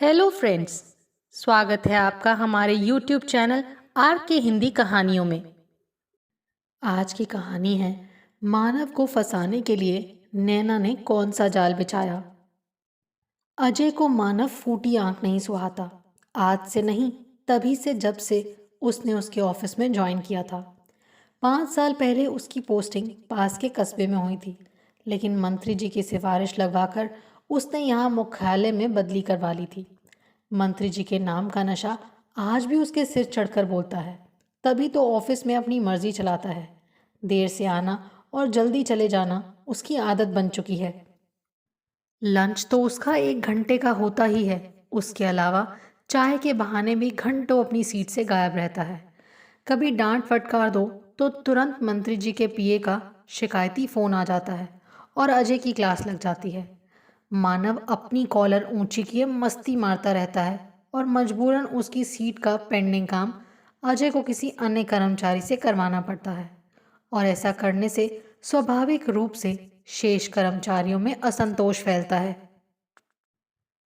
Hello friends. स्वागत है आपका हमारे यूट्यूब चैनल आर के हिंदी कहानियों में। आज की कहानी है मानव को फंसाने के लिए नैना ने कौन सा जाल बिछाया। अजय को मानव फूटी आंख नहीं सुहाता। आज से नहीं, तभी से जब से उसने उसके ऑफिस में ज्वाइन किया था। 5 साल पहले उसकी पोस्टिंग पास के कस्बे में हुई थी, लेकिन मंत्री जी की सिफारिश लगवाकर उसने यहाँ मुख्यालय में बदली करवा ली थी। मंत्री जी के नाम का नशा आज भी उसके सिर चढ़कर बोलता है। तभी तो ऑफिस में अपनी मर्जी चलाता है। देर से आना और जल्दी चले जाना उसकी आदत बन चुकी है। लंच तो उसका 1 घंटे का होता ही है। उसके अलावा चाय के बहाने भी घंटों अपनी सीट से गायब रहता है। कभी डांट फटकार दो तो तुरंत मंत्री जी के पीए का शिकायती फोन आ जाता है और अजय की क्लास लग जाती है। मानव अपनी कॉलर ऊंची किए मस्ती मारता रहता है और मजबूरन उसकी सीट का पेंडिंग काम अजय को किसी अन्य कर्मचारी से करवाना पड़ता है, और ऐसा करने से स्वाभाविक रूप से शेष कर्मचारियों में असंतोष फैलता है।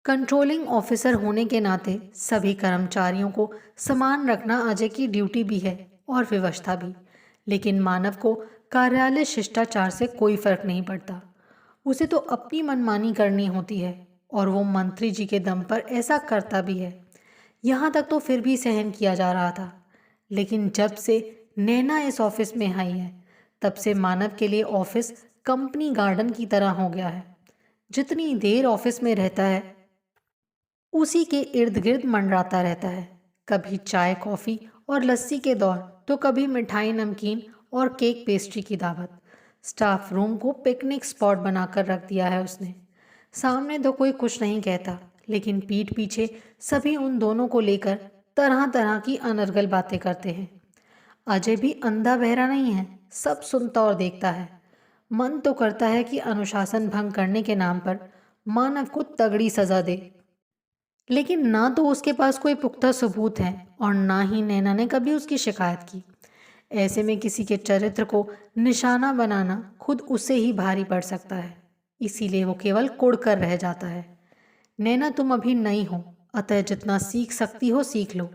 कंट्रोलिंग ऑफिसर होने के नाते सभी कर्मचारियों को समान रखना अजय की ड्यूटी भी है और व्यवस्था भी। लेकिन मानव को कार्यालय शिष्टाचार से कोई फर्क नहीं पड़ता। उसे तो अपनी मनमानी करनी होती है, और वो मंत्री जी के दम पर ऐसा करता भी है। यहाँ तक तो फिर भी सहन किया जा रहा था, लेकिन जब से नैना इस ऑफिस में आई है, तब से मानव के लिए ऑफिस कंपनी गार्डन की तरह हो गया है। जितनी देर ऑफिस में रहता है, उसी के इर्द गिर्द मंडराता रहता है। कभी चाय कॉफ़ी और लस्सी के दौर, तो कभी मिठाई नमकीन और केक पेस्ट्री की दावत। स्टाफ रूम को पिकनिक स्पॉट बनाकर रख दिया है उसने। सामने तो कोई कुछ नहीं कहता, लेकिन पीठ पीछे सभी उन दोनों को लेकर तरह तरह की अनर्गल बातें करते हैं। अजय भी अंधा बहरा नहीं है, सब सुनता और देखता है। मन तो करता है कि अनुशासन भंग करने के नाम पर मानव को तगड़ी सजा दे, लेकिन ना तो उसके पास कोई पुख्ता सबूत है और ना ही नैना ने कभी उसकी शिकायत की। ऐसे में किसी के चरित्र को निशाना बनाना खुद उसे ही भारी पड़ सकता है, इसीलिए वो केवल कुढ़कर रह जाता है। नैना, तुम अभी नई हो, अतः जितना सीख सकती हो सीख लो।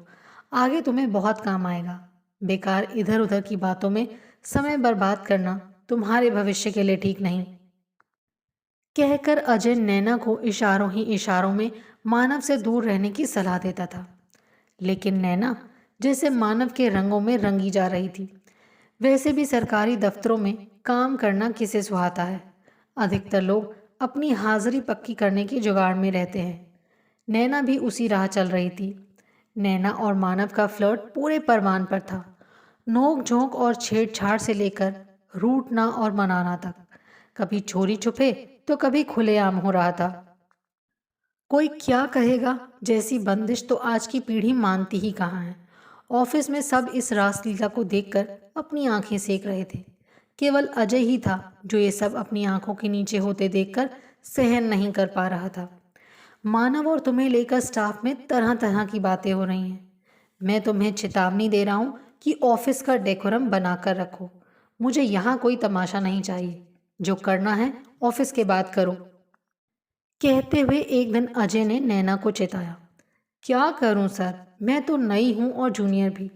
आगे तुम्हें बहुत काम आएगा। बेकार इधर उधर की बातों में समय बर्बाद करना तुम्हारे भविष्य के लिए ठीक नहीं। कहकर अजय नैना को इशारों ही इशारों में मानव से दूर रहने की सलाह देता था। लेकिन नैना जैसे मानव के रंगों में रंगी जा रही थी। वैसे भी सरकारी दफ्तरों में काम करना किसे सुहाता है। अधिकतर लोग अपनी हाजिरी पक्की करने की जुगाड़ में रहते हैं। नैना भी उसी राह चल रही थी। नैना और मानव का फ्लर्ट पूरे परवान पर था। नोक झोंक और छेड़छाड़ से लेकर रूठना और मनाना तक, कभी चोरी छुपे तो कभी खुलेआम हो रहा था। कोई क्या कहेगा जैसी बंदिश तो आज की पीढ़ी मानती ही कहाँ है। ऑफिस में सब इस रासलीला को देखकर अपनी आंखें सेक रहे थे। केवल अजय ही था जो ये सब अपनी आंखों के नीचे होते देखकर सहन नहीं कर पा रहा था। मानव और तुम्हें लेकर स्टाफ में तरह तरह की बातें हो रही हैं। मैं तुम्हें चेतावनी दे रहा हूँ कि ऑफिस का डेकोरम बनाकर रखो। मुझे यहाँ कोई तमाशा नहीं चाहिए। जो करना है ऑफिस के बाद करो। कहते हुए एक दिन अजय ने नैना को चेताया। क्या करूं सर, मैं तो नई हूं और जूनियर भी।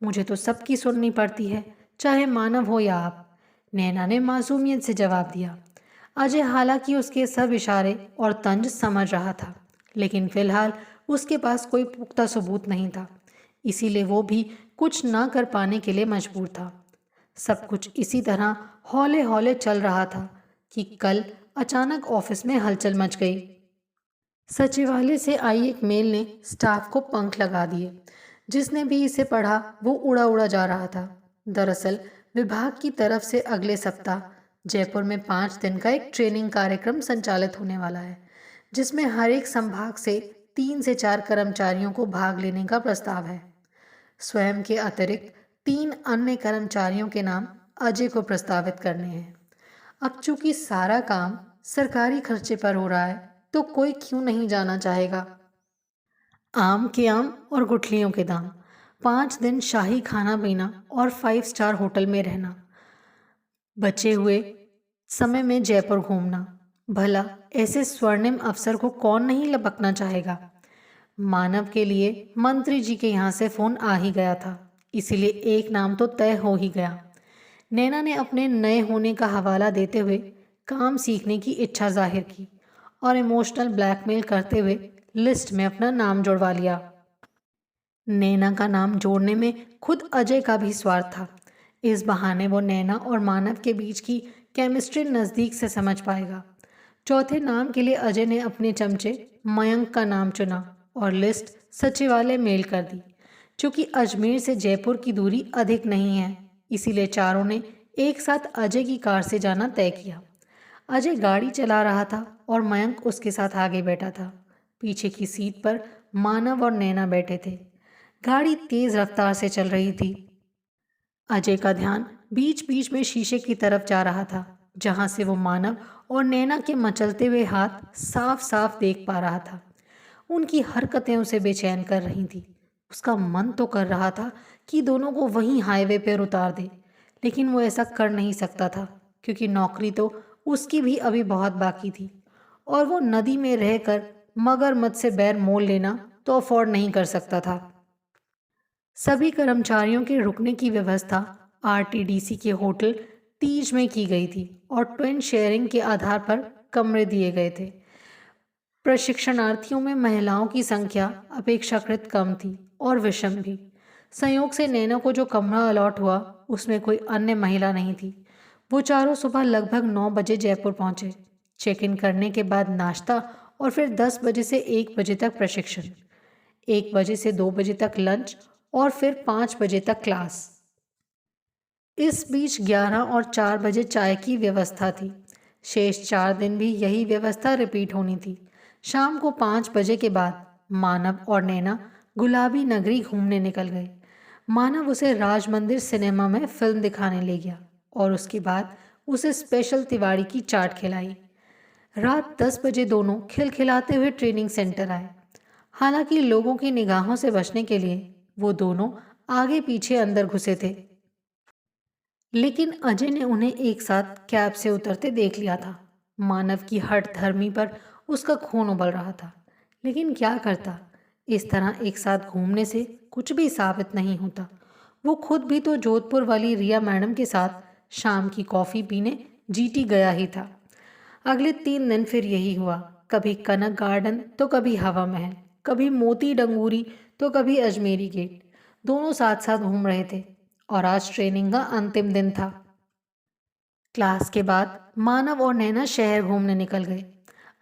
मुझे तो सबकी सुननी पड़ती है, चाहे मानव हो या आप। नैना ने मासूमियत से जवाब दिया। अजय हालांकि उसके सब इशारे और तंज समझ रहा था, लेकिन फिलहाल उसके पास कोई पुख्ता सबूत नहीं था। इसीलिए वो भी कुछ ना कर पाने के लिए मजबूर था। सब कुछ इसी तरह हौले हौले चल रहा था कि कल अचानक ऑफिस में हलचल मच गई। सचिवालय से आई एक मेल ने स्टाफ को पंख लगा दिए। जिसने भी इसे पढ़ा वो उड़ा उड़ा जा रहा था। दरअसल विभाग की तरफ से अगले सप्ताह जयपुर में 5 दिन का एक ट्रेनिंग कार्यक्रम संचालित होने वाला है, जिसमें हर एक संभाग से 3 से 4 कर्मचारियों को भाग लेने का प्रस्ताव है। स्वयं के अतिरिक्त 3 अन्य कर्मचारियों के नाम अजय को प्रस्तावित करने हैं। अब चूंकि सारा काम सरकारी खर्चे पर हो रहा है, तो कोई क्यों नहीं जाना चाहेगा। आम के आम और गुठलियों के दाम। 5 दिन शाही खाना पीना और 5 स्टार होटल में रहना। बचे हुए समय में जयपुर घूमना। भला ऐसे स्वर्णिम अवसर को कौन नहीं लपकना चाहेगा। मानव के लिए मंत्री जी के यहाँ से फोन आ ही गया था, इसीलिए एक नाम तो तय हो ही गया। नैना ने अपने नए होने का हवाला देते हुए काम सीखने की इच्छा जाहिर की और इमोशनल ब्लैकमेल करते हुए लिस्ट में अपना नाम जुड़वा लिया। नैना का नाम जोड़ने में खुद अजय का भी स्वार्थ था। इस बहाने वो नैना और मानव के बीच की केमिस्ट्री नज़दीक से समझ पाएगा। चौथे नाम के लिए अजय ने अपने चमचे मयंक का नाम चुना और लिस्ट सचिवालय मेल कर दी। चूंकि अजमेर से जयपुर की दूरी अधिक नहीं है, इसीलिए चारों ने एक साथ अजय की कार से जाना तय किया। अजय गाड़ी चला रहा था और मयंक उसके साथ आगे बैठा था। पीछे की सीट पर मानव और नैना बैठे थे। गाड़ी तेज रफ्तार से चल रही थी। अजय का ध्यान बीच बीच में शीशे की तरफ जा रहा था, जहां से वो मानव और नैना के मचलते हुए हाथ साफ साफ देख पा रहा था। उनकी हरकतें उसे बेचैन कर रही थी। उसका मन तो कर रहा था कि दोनों को वहीं हाईवे पर उतार दे, लेकिन वो ऐसा कर नहीं सकता था क्योंकि नौकरी तो उसकी भी अभी बहुत बाकी थी और वो नदी में रहकर मगरमच्छ से बैर मोल लेना तो अफोर्ड नहीं कर सकता था। सभी कर्मचारियों के रुकने की व्यवस्था आरटीडीसी के होटल तीज में की गई थी और ट्विन शेयरिंग के आधार पर कमरे दिए गए थे। प्रशिक्षणार्थियों में महिलाओं की संख्या अपेक्षाकृत कम थी और विषम भी। संयोग से नैना को जो कमरा अलॉट हुआ उसमें कोई अन्य महिला नहीं थी। वो चारों सुबह लगभग 9 बजे जयपुर पहुंचे। चेक इन करने के बाद नाश्ता और फिर 10 बजे से 1 बजे तक प्रशिक्षण, 1 बजे से 2 बजे तक लंच और फिर 5 बजे तक क्लास। इस बीच 11 और 4 बजे चाय की व्यवस्था थी। शेष 4 दिन भी यही व्यवस्था रिपीट होनी थी। शाम को 5 बजे के बाद मानव और नैना गुलाबी नगरी घूमने निकल गए। मानव उसे राज मंदिर सिनेमा में फिल्म दिखाने ले गया और उसके बाद उसे स्पेशल तिवाड़ी की चाट खिलाई। रात 10 बजे दोनों खिलखिलाते हुए ट्रेनिंग सेंटर आए। हालांकि लोगों की निगाहों से बचने के लिए वो दोनों आगे पीछे अंदर घुसे थे, लेकिन अजय ने उन्हें एक साथ कैब से उतरते देख लिया था। मानव की हठ धर्मी पर उसका खून उबल रहा था, लेकिन क्या करता। इस तरह एक साथ घूमने से कुछ भी साबित नहीं होता। वो खुद भी तो जोधपुर वाली रिया मैडम के साथ शाम की कॉफ़ी पीने जीटी गया ही था। अगले 3 दिन फिर यही हुआ। कभी कनक गार्डन तो कभी हवा महल, कभी मोती डंगूरी तो कभी अजमेरी गेट। दोनों साथ साथ घूम रहे थे और आज ट्रेनिंग का अंतिम दिन था। क्लास के बाद मानव और नैना शहर घूमने निकल गए।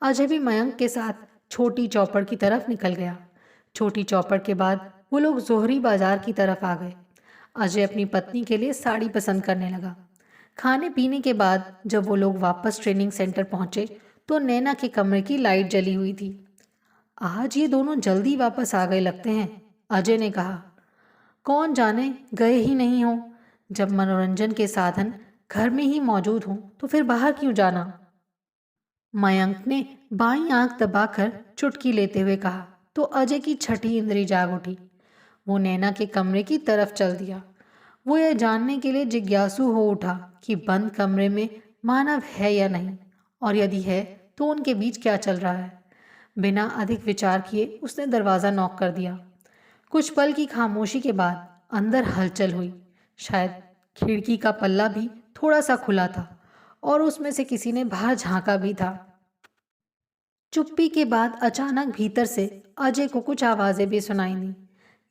अजय भी मयंक के साथ छोटी चौपड़ की तरफ निकल गया। छोटी चौपड़ के बाद वो लोग जोहरी बाजार की तरफ आ गए। अजय अपनी पत्नी के लिए साड़ी पसंद करने लगा। खाने पीने के बाद जब वो लोग वापस ट्रेनिंग सेंटर पहुंचे तो नैना के कमरे की लाइट जली हुई थी। आज ये दोनों जल्दी वापस आ गए लगते हैं, अजय ने कहा। कौन जाने गए ही नहीं हो। जब मनोरंजन के साधन घर में ही मौजूद हों तो फिर बाहर क्यों जाना। मयंक ने बाईं आंख दबाकर चुटकी लेते हुए कहा तो अजय की छठी इंद्री जाग उठी। वो नैना के कमरे की तरफ चल दिया। वो यह जानने के लिए जिज्ञासु हो उठा कि बंद कमरे में मानव है या नहीं, और यदि है तो उनके बीच क्या चल रहा है। बिना अधिक विचार किए उसने दरवाज़ा नॉक कर दिया। कुछ पल की खामोशी के बाद अंदर हलचल हुई। शायद खिड़की का पल्ला भी थोड़ा सा खुला था और उसमें से किसी ने बाहर झांका भी था। चुप्पी के बाद अचानक भीतर से अजय को कुछ आवाज़ें भी सुनाई दी।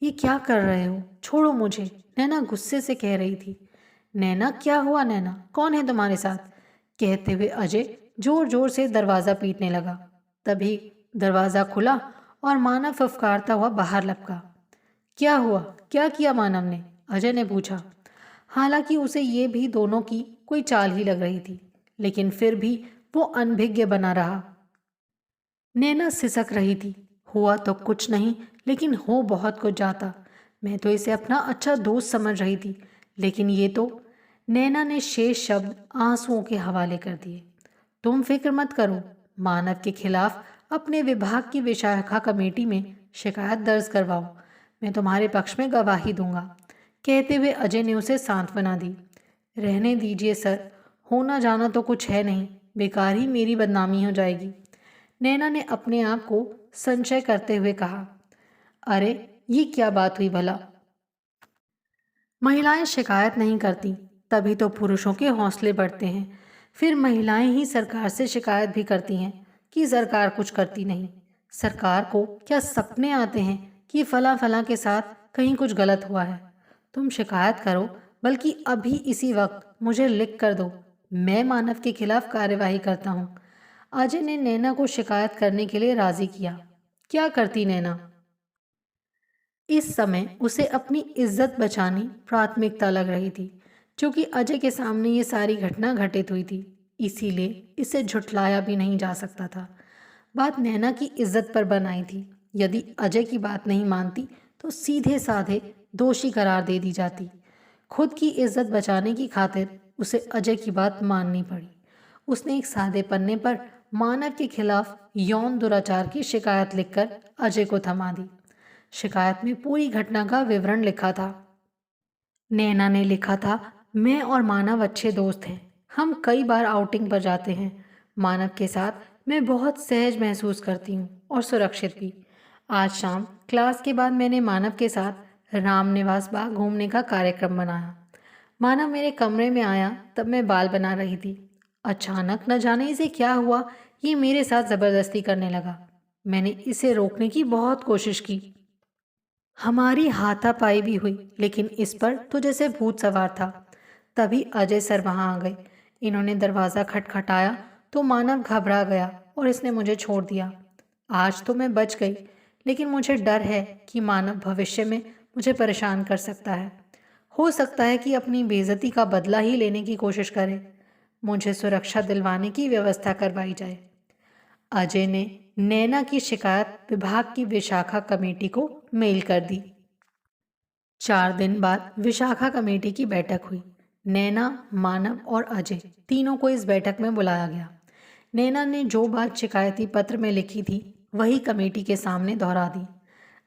ये क्या कर रहे हो, छोड़ो मुझे, नैना गुस्से से कह रही थी। नैना क्या हुआ, नैना कौन है तुम्हारे साथ, कहते हुए अजय जोर जोर से दरवाज़ा पीटने लगा। तभी दरवाज़ा खुला और मानव फुफकारता हुआ बाहर लपका। क्या हुआ, क्या किया मानव ने, अजय ने पूछा। हालांकि उसे ये भी दोनों की कोई चाल ही लग रही थी, लेकिन फिर भी वो अनभिज्ञ बना रहा। नैना सिसक रही थी। हुआ तो कुछ नहीं, लेकिन हो बहुत कुछ जाता। मैं तो इसे अपना अच्छा दोस्त समझ रही थी, लेकिन ये तो। नैना ने शेष शब्द आंसुओं के हवाले कर दिए। तुम फिक्र मत करो, मानव के खिलाफ अपने विभाग की विशाखा कमेटी में शिकायत दर्ज करवाओ। मैं तुम्हारे पक्ष में गवाही दूंगा, कहते हुए अजय ने उसे सांत्वना दी। रहने दीजिए सर, होना जाना तो कुछ है नहीं, बेकार ही मेरी बदनामी हो जाएगी, नैना ने अपने आप को संशय करते हुए कहा। अरे, ये क्या बात हुई भला? महिलाएं शिकायत नहीं करती, तभी तो पुरुषों के हौसले बढ़ते हैं। फिर महिलाएं ही सरकार से शिकायत भी करती हैं कि सरकार कुछ करती नहीं। सरकार को क्या सपने आते हैं कि फला फला के साथ कहीं कुछ गलत हुआ है? तुम शिकायत करो, बल्कि अभी इसी वक्त मुझे लिख कर दो। मैं मानव के खिलाफ कार्यवाही करता हूँ। अजय ने नैना को शिकायत करने के लिए राजी किया। क्या करती नैना? इस समय उसे अपनी इज्जत बचानी प्राथमिकता लग रही थी, क्योंकि अजय के सामने ये सारी घटना घटित हुई थी। इसीलिए इसे झुठलाया भी नहीं जा सकता था। बात नैना की इज्जत पर बनाई थी। यदि अजय की बात नहीं मानती तो सीधे साधे दोषी करार दे दी जाती। खुद की इज्जत बचाने की खातिर उसे अजय की बात माननी पड़ी। उसने एक सादे पन्ने पर मानव के खिलाफ यौन दुराचार की शिकायत लिखकर अजय को थमा दी। शिकायत में पूरी घटना का विवरण लिखा था। नैना ने लिखा था, मैं और मानव अच्छे दोस्त हैं। हम कई बार आउटिंग पर जाते हैं। मानव के साथ मैं बहुत सहज महसूस करती हूँ और सुरक्षित भी। आज शाम क्लास के बाद मैंने मानव के साथ रामनिवास बाग घूमने का कार्यक्रम बनाया। मानव मेरे कमरे में आया तब मैं बाल बना रही थी। अचानक न जाने इसे क्या हुआ, ये मेरे साथ ज़बरदस्ती करने लगा। मैंने इसे रोकने की बहुत कोशिश की। हमारी हाथापाई भी हुई, लेकिन इस पर तो जैसे भूत सवार था। तभी अजय सर वहां आ गए। इन्होंने दरवाज़ा खटखटाया तो मानव घबरा गया और इसने मुझे छोड़ दिया। आज तो मैं बच गई, लेकिन मुझे डर है कि मानव भविष्य में मुझे परेशान कर सकता है। हो सकता है कि अपनी बेइज्जती का बदला ही लेने की कोशिश करे। मुझे सुरक्षा दिलवाने की व्यवस्था करवाई जाए। अजय ने नैना की शिकायत विभाग की विशाखा कमेटी को मेल कर दी। 4 दिन बाद विशाखा कमेटी की बैठक हुई। नैना, मानव और अजय तीनों को इस बैठक में बुलाया गया। नैना ने जो बात शिकायती पत्र में लिखी थी वही कमेटी के सामने दोहरा दी।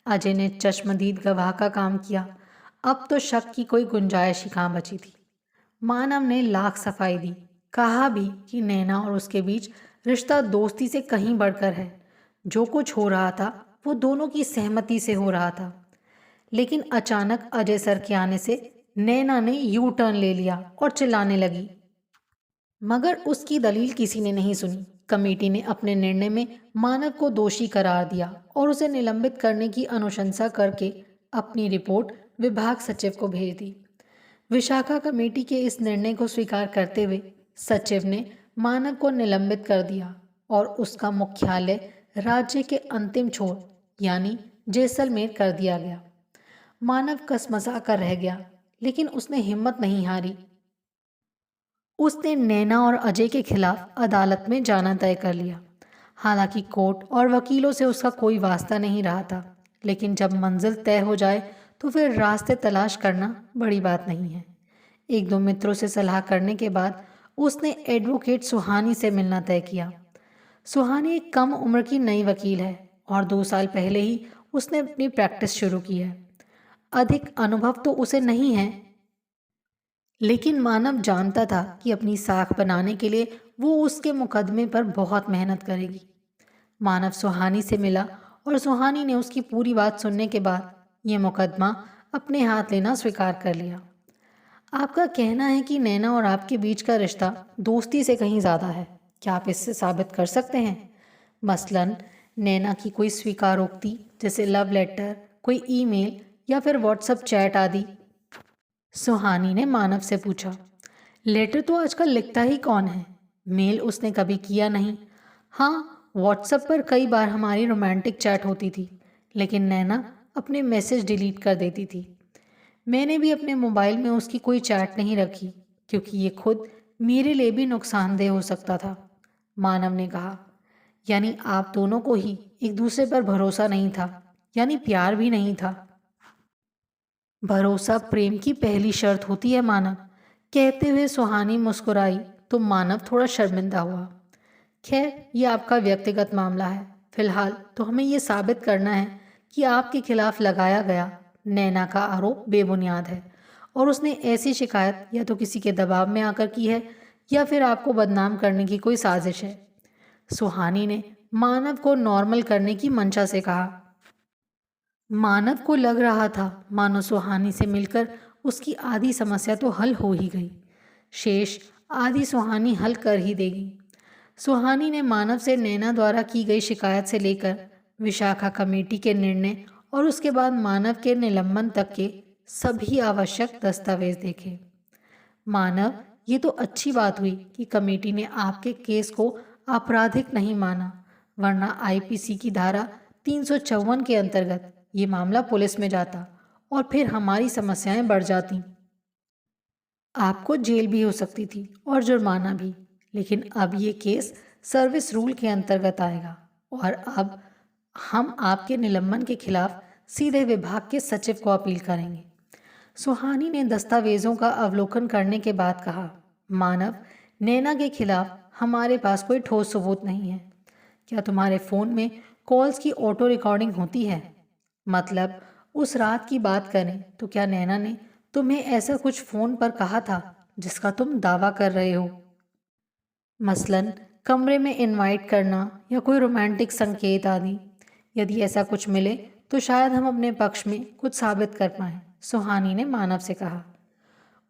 अजय ने चश्मदीद गवाह का काम किया। अब तो शक की कोई गुंजाइश ही कहाँ बची थी। मानव ने लाख सफाई दी। कहा भी कि नैना और उसके बीच रिश्ता दोस्ती से कहीं बढ़कर है। जो कुछ हो रहा था वो दोनों की सहमति से हो रहा था। लेकिन अचानक अजय सर के आने से नैना ने यू टर्न ले लिया और चिल्लाने लगी। मगर उसकी दलील किसी ने नहीं सुनी। कमेटी ने अपने निर्णय में मानव को दोषी करार दिया और उसे निलंबित करने की अनुशंसा करके अपनी रिपोर्ट विभाग सचिव को भेज दी। विशाखा कमेटी के इस निर्णय को स्वीकार करते हुए सचिव ने मानव को निलंबित कर दिया और उसका मुख्यालय राज्य के अंतिम छोर यानी जैसलमेर कर दिया गया। मानव कसमसा कर रह गया, लेकिन उसने हिम्मत नहीं हारी। उसने नैना और अजय के खिलाफ अदालत में जाना तय कर लिया। हालांकि कोर्ट और वकीलों से उसका कोई वास्ता नहीं रहा था, लेकिन जब मंजिल तय हो जाए तो फिर रास्ते तलाश करना बड़ी बात नहीं है। एक दो मित्रों से सलाह करने के बाद उसने एडवोकेट सुहानी से मिलना तय किया। सुहानी एक कम उम्र की नई वकील है और 2 साल पहले ही उसने अपनी प्रैक्टिस शुरू की है। अधिक अनुभव तो उसे नहीं है, लेकिन मानव जानता था कि अपनी साख बनाने के लिए वो उसके मुकदमे पर बहुत मेहनत करेगी। मानव सुहानी से मिला और सुहानी ने उसकी पूरी बात सुनने के बाद ये मुकदमा अपने हाथ लेना स्वीकार कर लिया। आपका कहना है कि नैना और आपके बीच का रिश्ता दोस्ती से कहीं ज़्यादा है। क्या आप इससे साबित कर सकते हैं? मसलन नैना की कोई स्वीकारोक्ति जैसे लव लेटर, कोई ईमेल या फिर व्हाट्सएप चैट आदि। सुहानी ने मानव से पूछा। लेटर तो आजकल लिखता ही कौन है, मेल उसने कभी किया नहीं। हाँ, व्हाट्सएप पर कई बार हमारी रोमांटिक चैट होती थी, लेकिन नैना अपने मैसेज डिलीट कर देती थी। मैंने भी अपने मोबाइल में उसकी कोई चैट नहीं रखी, क्योंकि ये खुद मेरे लिए भी नुकसानदेह हो सकता था। मानव ने कहा, यानी आप दोनों को ही एक दूसरे पर भरोसा नहीं था, यानी प्यार भी नहीं था। भरोसा प्रेम की पहली शर्त होती है मानव। कहते हुए सुहानी मुस्कुराई तो मानव थोड़ा शर्मिंदा हुआ। खैर, ये आपका व्यक्तिगत मामला है। फिलहाल तो हमें ये साबित करना है कि आपके खिलाफ लगाया गया नैना का आरोप बेबुनियाद है और उसने ऐसी शिकायत या तो किसी के दबाव में आकर की है या फिर आपको बदनाम करने की कोई साजिश है। सुहानी ने मानव को नॉर्मल करने की मंशा से कहा। मानव को लग रहा था मानो सुहानी से मिलकर उसकी आधी समस्या तो हल हो ही गई, शेष आधी सुहानी हल कर ही देगी। सुहानी ने मानव से नैना द्वारा की गई शिकायत से लेकर विशाखा कमेटी के निर्णय और उसके बाद मानव के निलंबन तक के सभी आवश्यक दस्तावेज देखे। मानव, ये तो अच्छी बात हुई कि कमेटी ने आपके केस को आपराधिक नहीं माना, वरना आईपीसी की धारा 354 के अंतर्गत ये मामला पुलिस में जाता और फिर हमारी समस्याएं बढ़ जाती। आपको जेल भी हो सकती थी और जुर्माना भी, लेकिन अब ये केस सर्विस रूल के अंतर्गत आएगा और अब हम आपके निलंबन के खिलाफ सीधे विभाग के सचिव को अपील करेंगे। सुहानी ने दस्तावेजों का अवलोकन करने के बाद कहा, मानव, नैना के खिलाफ हमारे पास कोई ठोस सबूत नहीं है। क्या तुम्हारे फ़ोन में कॉल्स की ऑटो रिकॉर्डिंग होती है? मतलब उस रात की बात करें तो क्या नैना ने तुम्हें ऐसा कुछ फ़ोन पर कहा था जिसका तुम दावा कर रहे हो? मसलन कमरे में इनवाइट करना या कोई रोमांटिक संकेत आदि। यदि ऐसा कुछ मिले तो शायद हम अपने पक्ष में कुछ साबित कर पाएं, सुहानी ने मानव से कहा।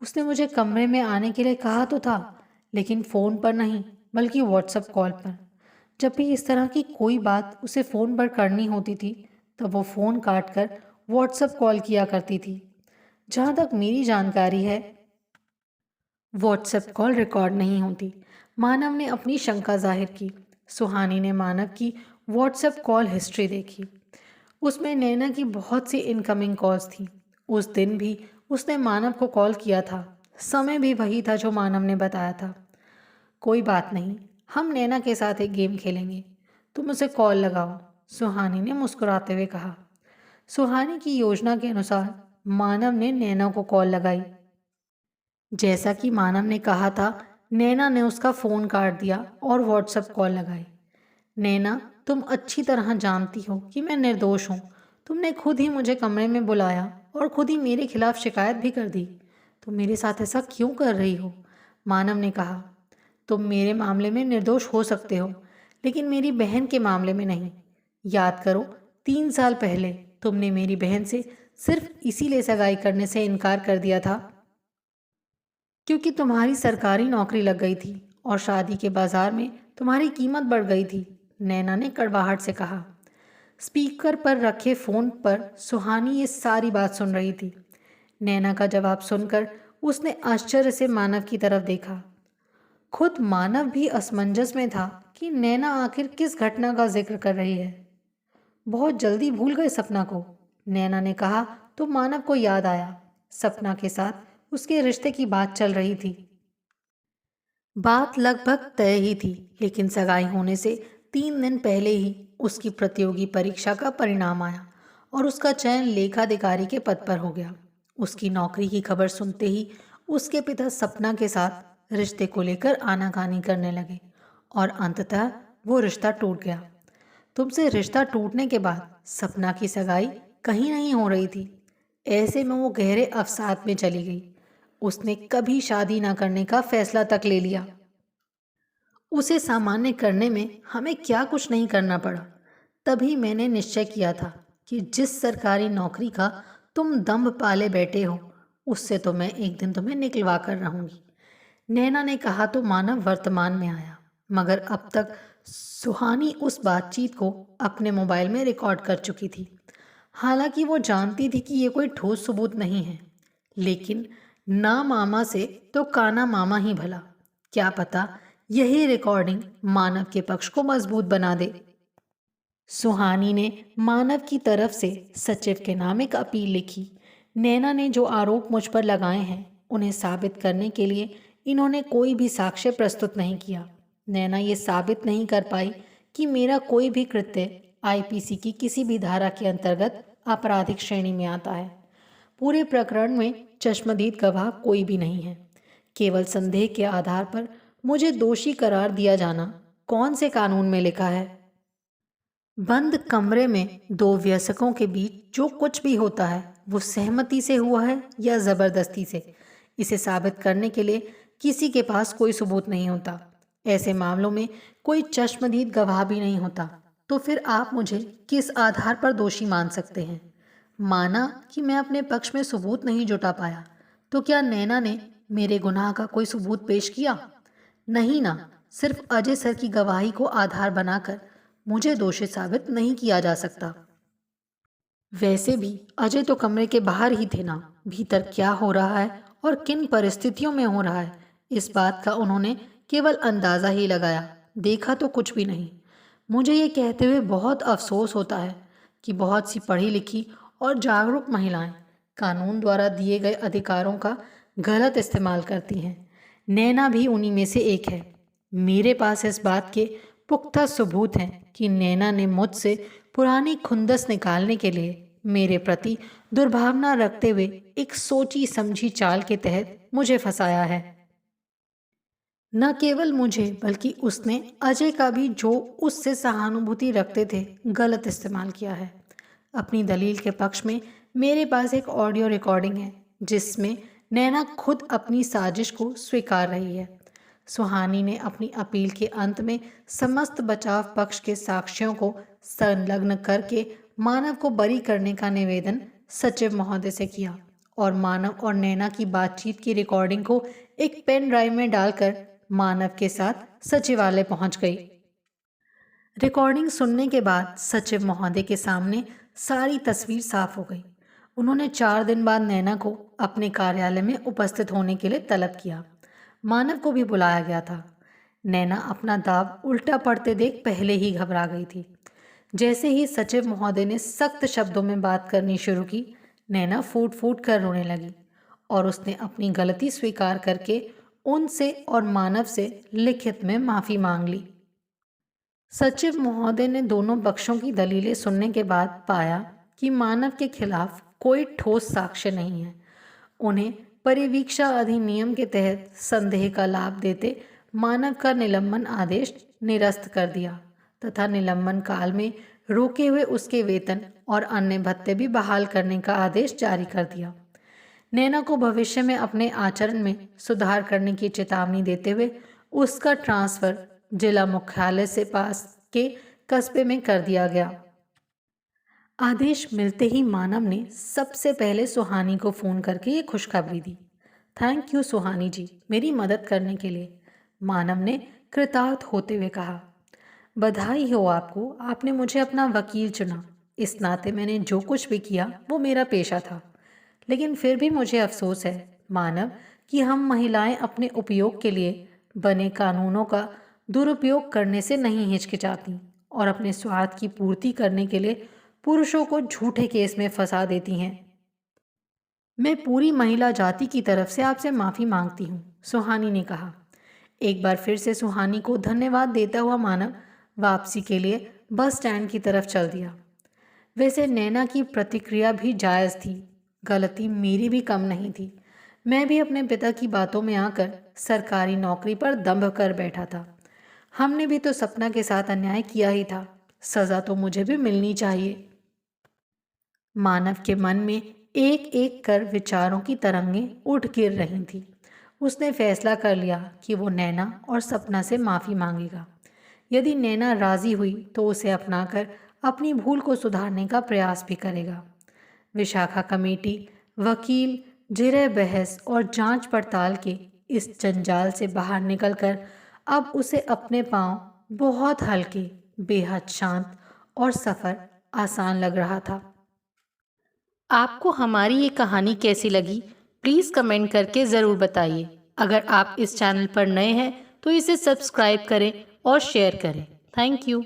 उसने मुझे कमरे में आने के लिए कहा तो था, लेकिन फ़ोन पर नहीं बल्कि व्हाट्सएप कॉल पर। जब भी इस तरह की कोई बात उसे फ़ोन पर करनी होती थी तब वो फ़ोन काट कर व्हाट्सएप कॉल किया करती थी। जहाँ तक मेरी जानकारी है, व्हाट्सएप कॉल रिकॉर्ड नहीं होती। मानव ने अपनी शंका जाहिर की। सुहानी ने मानव की व्हाट्सएप कॉल हिस्ट्री देखी। उसमें नैना की बहुत सी इनकमिंग कॉल्स थी। उस दिन भी उसने मानव को कॉल किया था। समय भी वही था जो मानव ने बताया था। कोई बात नहीं, हम नैना के साथ एक गेम खेलेंगे। तुम उसे कॉल लगाओ, सुहानी ने मुस्कुराते हुए कहा। सुहानी की योजना के अनुसार मानव ने नैना को कॉल लगाई। जैसा कि मानव ने कहा था, नैना ने उसका फ़ोन काट दिया और व्हाट्सएप कॉल लगाई। नैना, तुम अच्छी तरह जानती हो कि मैं निर्दोष हूँ। तुमने खुद ही मुझे कमरे में बुलाया और खुद ही मेरे खिलाफ शिकायत भी कर दी। तुम मेरे साथ ऐसा क्यों कर रही हो? मानव ने कहा। तुम मेरे मामले में निर्दोष हो सकते हो, लेकिन मेरी बहन के मामले में नहीं। याद करो, 3 साल पहले तुमने मेरी बहन से सिर्फ इसीलिए सगाई करने से इनकार कर दिया था क्योंकि तुम्हारी सरकारी नौकरी लग गई थी और शादी के बाजार में तुम्हारी कीमत बढ़ गई थी, नैना ने कड़वाहट से कहा। स्पीकर पर रखे फ़ोन पर सुहानी ये सारी बात सुन रही थी। नैना का जवाब सुनकर उसने आश्चर्य से मानव की तरफ देखा। खुद मानव भी असमंजस में था कि नैना आखिर किस घटना का जिक्र कर रही है। बहुत जल्दी भूल गए सपना को, नैना ने कहा तो मानव को याद आया। सपना के साथ उसके रिश्ते की बात चल रही थी। बात लगभग तय ही थी, लेकिन सगाई होने से 3 दिन पहले ही उसकी प्रतियोगी परीक्षा का परिणाम आया और उसका चयन लेखाधिकारी के पद पर हो गया। उसकी नौकरी की खबर सुनते ही उसके पिता सपना के साथ रिश्ते को लेकर आनाकानी करने लगे और अंततः वो रिश्ता टूट गया। तुमसे रिश्ता टूटने के बाद सपना की सगाई कहीं नहीं हो रही थी। ऐसे में वो गहरे अवसाद में चली गई। उसने कभी शादी ना करने का फैसला तक ले लिया। उसे सामान्य करने में हमें क्या कुछ नहीं करना पड़ा। तभी मैंने निश्चय किया था कि जिस सरकारी नौकरी का तुम दम्भ पाले बैठे हो, उससे तो मैं एक दिन तुम्हें निकलवा कर रहूंगी। नैना ने कहा तो मानव वर्तमान में आया, मगर अब तक सुहानी उस बातचीत को अपने मोबाइल में रिकॉर्ड कर चुकी थी। हालांकि वो जानती थी कि ये कोई ठोस सबूत नहीं है, लेकिन ना मामा से तो काना मामा ही भला। क्या पता यही रिकॉर्डिंग मानव के पक्ष को मजबूत बना दे। सुहानी ने मानव की तरफ से सचिव के नाम एक अपील लिखी। नैना ने जो आरोप मुझ पर लगाए हैं, उन्हें साबित करने के लिए इन्होंने कोई भी साक्ष्य प्रस्तुत नहीं किया। नैना ये साबित नहीं कर पाई कि मेरा कोई भी कृत्य आईपीसी की किसी भी धारा के अंतर्गत आपराधिक श्रेणी में आता है। पूरे प्रकरण में चश्मदीद गवाह कोई भी नहीं है। केवल संदेह के आधार पर मुझे दोषी करार दिया जाना कौन से कानून में लिखा है? बंद कमरे में दो वयस्कों के बीच जो कुछ भी होता है वो सहमति से हुआ है या ज़बरदस्ती से, इसे साबित करने के लिए किसी के पास कोई सबूत नहीं होता। ऐसे मामलों में कोई चश्मदीद गवाह भी नहीं होता। तो फिर आप मुझे किस आधार पर दोषी मान सकते हैं? माना कि मैं अपने पक्ष में सबूत नहीं जुटा पाया, तो क्या नैना ने मेरे गुनाह का कोई सबूत पेश किया? नहीं ना, सिर्फ अजय सर की गवाही को आधार बनाकर मुझे दोषी साबित नहीं किया जा सकता। वैसे भी अजय तो कमरे के बाहर ही थे ना, भीतर क्या हो रहा है और किन परिस्थितियों में हो रहा है, इस बात का उन्होंने केवल अंदाज़ा ही लगाया, देखा तो कुछ भी नहीं। मुझे ये कहते हुए बहुत अफसोस होता है कि बहुत सी पढ़ी लिखी और जागरूक महिलाएं कानून द्वारा दिए गए अधिकारों का गलत इस्तेमाल करती हैं। नैना भी उन्हीं में से एक है। मेरे पास इस बात के पुख्ता सबूत हैं कि नैना ने मुझसे पुरानी खुंदस निकालने के लिए मेरे प्रति दुर्भावना रखते हुए एक सोची समझी चाल के तहत मुझे फंसाया है। न केवल मुझे बल्कि उसने अजय का भी, जो उससे सहानुभूति रखते थे, गलत इस्तेमाल किया है। अपनी दलील के पक्ष में मेरे पास एक ऑडियो रिकॉर्डिंग है जिसमें नैना खुद अपनी साजिश को स्वीकार रही है। सुहानी ने अपनी अपील के अंत में समस्त बचाव पक्ष के साक्ष्यों को संलग्न करके मानव को बरी करने का निवेदन सचिव महोदय से किया और मानव और नैना की बातचीत की रिकॉर्डिंग को एक पेन ड्राइव में डालकर मानव के साथ सचिवालय पहुंच गई। रिकॉर्डिंग सुनने के बाद सचिव महोदय के सामने सारी तस्वीर साफ हो गई। उन्होंने 4 दिन बाद नैना को अपने कार्यालय में उपस्थित होने के लिए तलब किया। मानव को भी बुलाया गया था। नैना अपना दाव उल्टा पड़ते देख पहले ही घबरा गई थी। जैसे ही सचिव महोदय ने सख्त शब्दों में बात करनी शुरू की, नैना फूट फूट कर रोने लगी और उसने अपनी गलती स्वीकार करके उनसे और मानव से लिखित में माफ़ी मांग ली। सचिव महोदय ने दोनों पक्षों की दलीलें सुनने के बाद पाया कि मानव के खिलाफ कोई ठोस साक्ष्य नहीं है। उन्हें परिवीक्षा अधिनियम के तहत संदेह का लाभ देते मानव का निलंबन आदेश निरस्त कर दिया तथा निलंबन काल में रोके हुए उसके वेतन और अन्य भत्ते भी बहाल करने का आदेश जारी कर दिया। नैना को भविष्य में अपने आचरण में सुधार करने की चेतावनी देते हुए उसका ट्रांसफर जिला मुख्यालय से पास के कस्बे में कर दिया गया। आदेश मिलते ही मानव ने सबसे पहले सुहानी को फ़ोन करके ये खुशखबरी दी। थैंक यू सुहानी जी, मेरी मदद करने के लिए, मानव ने कृतार्थ होते हुए कहा। बधाई हो आपको, आपने मुझे अपना वकील चुना। इस नाते मैंने जो कुछ भी किया वो मेरा पेशा था, लेकिन फिर भी मुझे अफसोस है मानव कि हम महिलाएं अपने उपयोग के लिए बने कानूनों का दुरुपयोग करने से नहीं हिचकिचाती और अपने स्वार्थ की पूर्ति करने के लिए पुरुषों को झूठे केस में फंसा देती हैं। मैं पूरी महिला जाति की तरफ से आपसे माफ़ी मांगती हूँ, सुहानी ने कहा। एक बार फिर से सुहानी को धन्यवाद देता हुआ मानव वापसी के लिए बस स्टैंड की तरफ चल दिया। वैसे नैना की प्रतिक्रिया भी जायज़ थी, गलती मेरी भी कम नहीं थी। मैं भी अपने पिता की बातों में आकर सरकारी नौकरी पर दंभ कर बैठा था। हमने भी तो सपना के साथ अन्याय किया ही था, सज़ा तो मुझे भी मिलनी चाहिए। मानव के मन में एक एक कर विचारों की तरंगें उठ गिर रही थी। उसने फैसला कर लिया कि वो नैना और सपना से माफ़ी मांगेगा। यदि नैना राज़ी हुई तो उसे अपनाकर अपनी भूल को सुधारने का प्रयास भी करेगा। विशाखा कमेटी, वकील, जिरह बहस और जांच पड़ताल के इस जंजाल से बाहर निकलकर अब उसे अपने पांव बहुत हल्के, बेहद शांत और सफ़र आसान लग रहा था। आपको हमारी ये कहानी कैसी लगी, प्लीज़ कमेंट करके ज़रूर बताइए। अगर आप इस चैनल पर नए हैं तो इसे सब्सक्राइब करें और शेयर करें। Thank you.